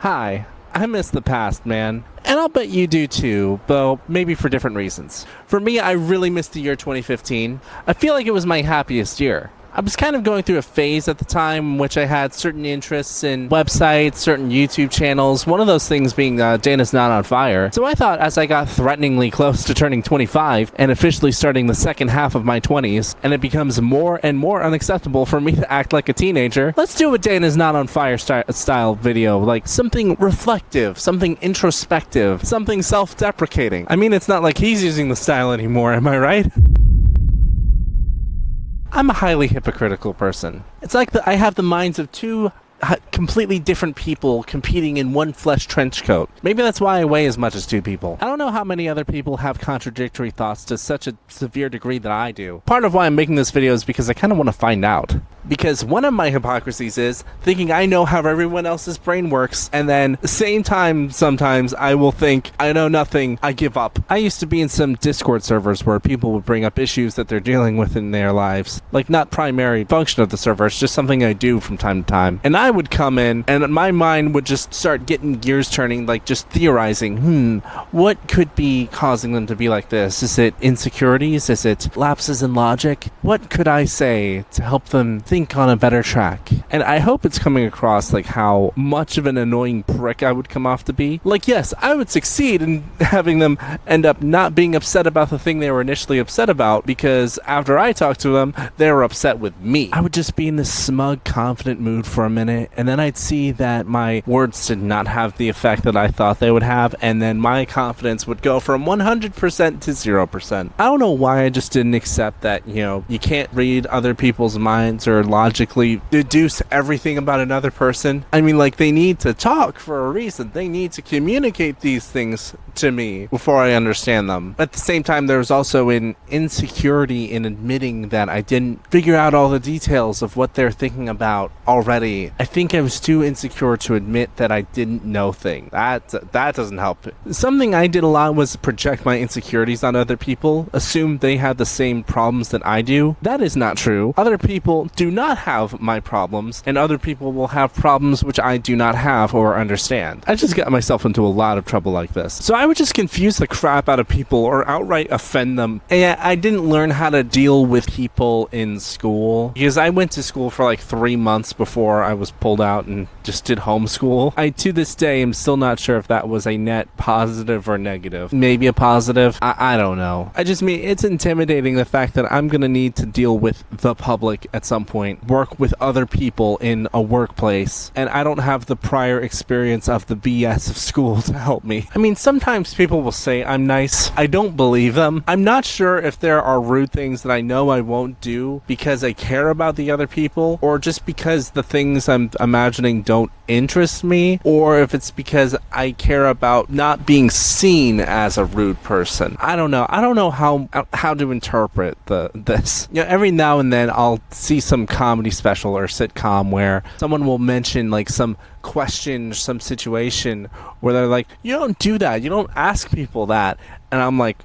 Hi, I miss the past, man. And I'll bet you do too, though maybe for different reasons. For me, I really missed the year 2015. I feel like it was my happiest year. I was kind of going through a phase at the time in which I had certain interests in websites, certain YouTube channels, one of those things being Dana's Not on Fire. So I thought as I got threateningly close to turning 25 and officially starting the second half of my 20s, and it becomes more and more unacceptable for me to act like a teenager, let's do a Dana's Not on Fire style video, like something reflective, something introspective, something self-deprecating. I mean, it's not like he's using the style anymore, am I right? I'm a highly hypocritical person. It's like I have the minds of two completely different people competing in one flesh trench coat. Maybe that's why I weigh as much as two people. I don't know how many other people have contradictory thoughts to such a severe degree that I do. Part of why I'm making this video is because I kind of want to find out. Because one of my hypocrisies is thinking I know how everyone else's brain works, and then same time sometimes I will think I know nothing, I give up. I used to be in some Discord servers where people would bring up issues that they're dealing with in their lives. Like, not primary function of the server, it's just something I do from time to time. And I would come in and my mind would just start getting gears turning, like just theorizing, what could be causing them to be like this? Is it insecurities? Is it lapses in logic? What could I say to help them think on a better track? And I hope it's coming across like how much of an annoying prick I would come off to be. Like, yes, I would succeed in having them end up not being upset about the thing they were initially upset about, because after I talked to them, they were upset with me. I would just be in this smug, confident mood for a minute, and then I'd see that my words did not have the effect that I thought they would have, and then my confidence would go from 100% to 0%. I don't know why I just didn't accept that, you can't read other people's minds or logically deduce everything about another person. I mean, like, they need to talk for a reason. They need to communicate these things to me before I understand them. At the same time, there was also an insecurity in admitting that I didn't figure out all the details of what they're thinking about already. I think I was too insecure to admit that I didn't know things. That doesn't help. Something I did a lot was project my insecurities on other people, assume they had the same problems that I do. That is not true. Other people do not have my problems, and other people will have problems which I do not have or understand. I just got myself into a lot of trouble like this. So I would just confuse the crap out of people or outright offend them. And I didn't learn how to deal with people in school, because I went to school for like 3 months before I was pulled out and just did homeschool. I, to this day, am still not sure if that was a net positive or negative. Maybe a positive. I don't know. I just mean, it's intimidating the fact that I'm gonna need to deal with the public at some point, work with other people in a workplace, and I don't have the prior experience of the BS of school to help me. I mean, sometimes people will say I'm nice. I don't believe them. I'm not sure if there are rude things that I know I won't do because I care about the other people, or just because the things I'm imagining don't interest me, or if it's because I care about not being seen as a rude person. I don't know. I don't know how to interpret this. Every now and then I'll see some comedy special or sitcom where someone will mention like some question, some situation where they're like, you don't do that, you don't ask people that, and I'm like,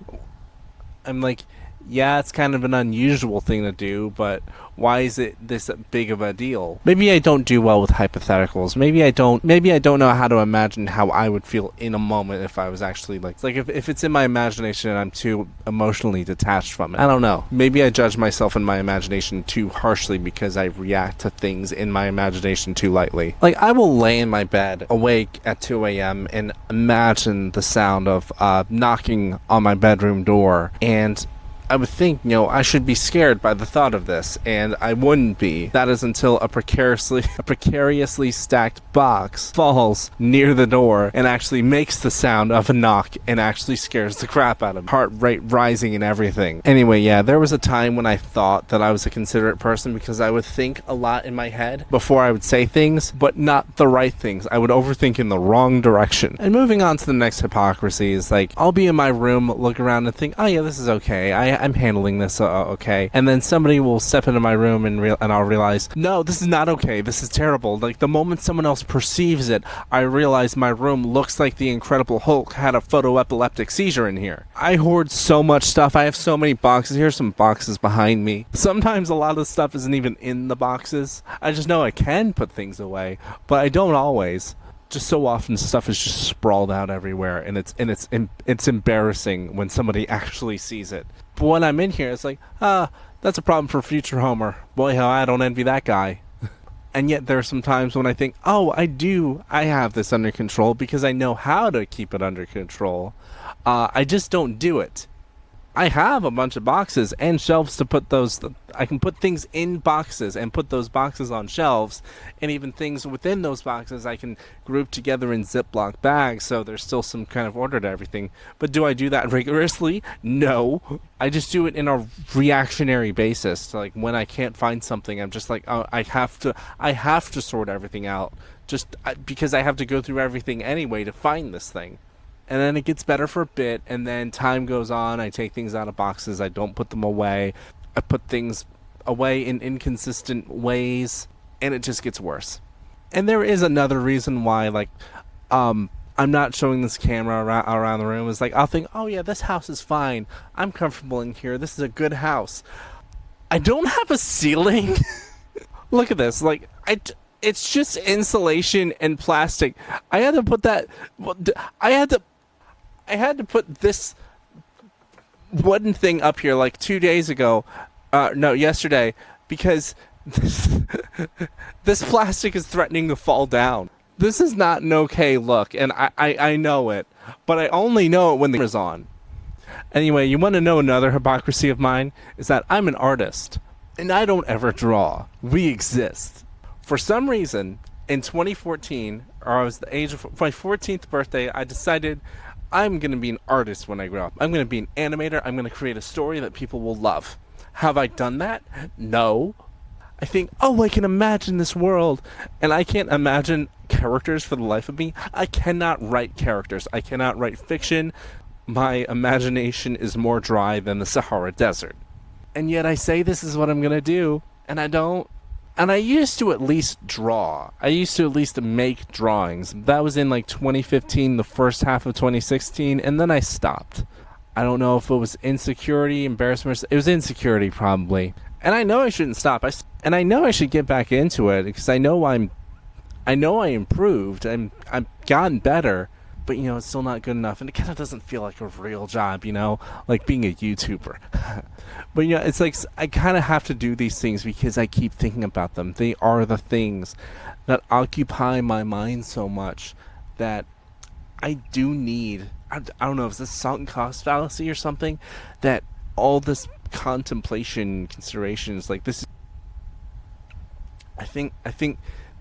yeah, it's kind of an unusual thing to do, but why is it this big of a deal? Maybe I don't do well with hypotheticals. Maybe I don't know how to imagine how I would feel in a moment if I was actually like if it's in my imagination and I'm too emotionally detached from it. I don't know. Maybe I judge myself in my imagination too harshly because I react to things in my imagination too lightly. Like, I will lay in my bed awake at 2 a.m. and imagine the sound of knocking on my bedroom door, and I would think, I should be scared by the thought of this, and I wouldn't be. That is until a precariously stacked box falls near the door and actually makes the sound of a knock and actually scares the crap out of me. Heart rate rising and everything. Anyway, yeah, there was a time when I thought that I was a considerate person because I would think a lot in my head before I would say things, but not the right things. I would overthink in the wrong direction. And moving on to the next hypocrisy is like, I'll be in my room, look around and think, oh yeah, this is okay. I'm handling this okay. And then somebody will step into my room and I'll realize, no, this is not okay. This is terrible. Like, the moment someone else perceives it, I realize my room looks like the Incredible Hulk had a photoepileptic seizure in here. I hoard so much stuff. I have so many boxes. Here's some boxes behind me. Sometimes a lot of stuff isn't even in the boxes. I just know I can put things away, but I don't always. just so often stuff is just sprawled out everywhere, and it's embarrassing when somebody actually sees it. But when I'm in here, it's like, that's a problem for future Homer. Boy, how I don't envy that guy. And yet there are some times when I think, oh, I have this under control because I know how to keep it under control. I just don't do it. I have a bunch of boxes and shelves to put those. I can put things in boxes and put those boxes on shelves, and even things within those boxes I can group together in Ziploc bags so there's still some kind of order to everything. But do I do that rigorously? No. I just do it in a reactionary basis. Like when I can't find something, I'm just like, oh, I have to sort everything out because I have to go through everything anyway to find this thing. And then it gets better for a bit, and then time goes on. I take things out of boxes. I don't put them away. I put things away in inconsistent ways, and it just gets worse. And there is another reason why, like, I'm not showing this camera around the room. It's like, I'll think, oh yeah, this house is fine. I'm comfortable in here. This is a good house. I don't have a ceiling. Look at this. Like, it's just insulation and plastic. I had to put that. I had to put this wooden thing up here like 2 days ago. Yesterday, because this plastic is threatening to fall down. This is not an okay look, and I know it, but I only know it when the camera's on. Anyway, you want to know another hypocrisy of mine? Is that I'm an artist, and I don't ever draw. We exist. For some reason, in 2014, or I was the age of my 14th birthday, I decided I'm going to be an artist when I grow up. I'm going to be an animator. I'm going to create a story that people will love. Have I done that? No. I think, I can imagine this world. And I can't imagine characters for the life of me. I cannot write characters. I cannot write fiction. My imagination is more dry than the Sahara Desert. And yet I say this is what I'm going to do, and I don't. And I used to at least draw. I used to at least make drawings. That was in like 2015, the first half of 2016, and then I stopped. I don't know if it was insecurity, embarrassment. It was insecurity probably. And I know I shouldn't stop. And I know I should get back into it because I know I improved. I've gotten better, but it's still not good enough. And it kind of doesn't feel like a real job, like being a YouTuber. But it's like I kind of have to do these things because I keep thinking about them. They are the things that occupy my mind so much that I do need. I don't know if it's a sunk cost fallacy or something, that all this contemplation, considerations like this. I think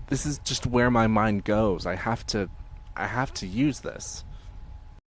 this is just where my mind goes. I have to use this.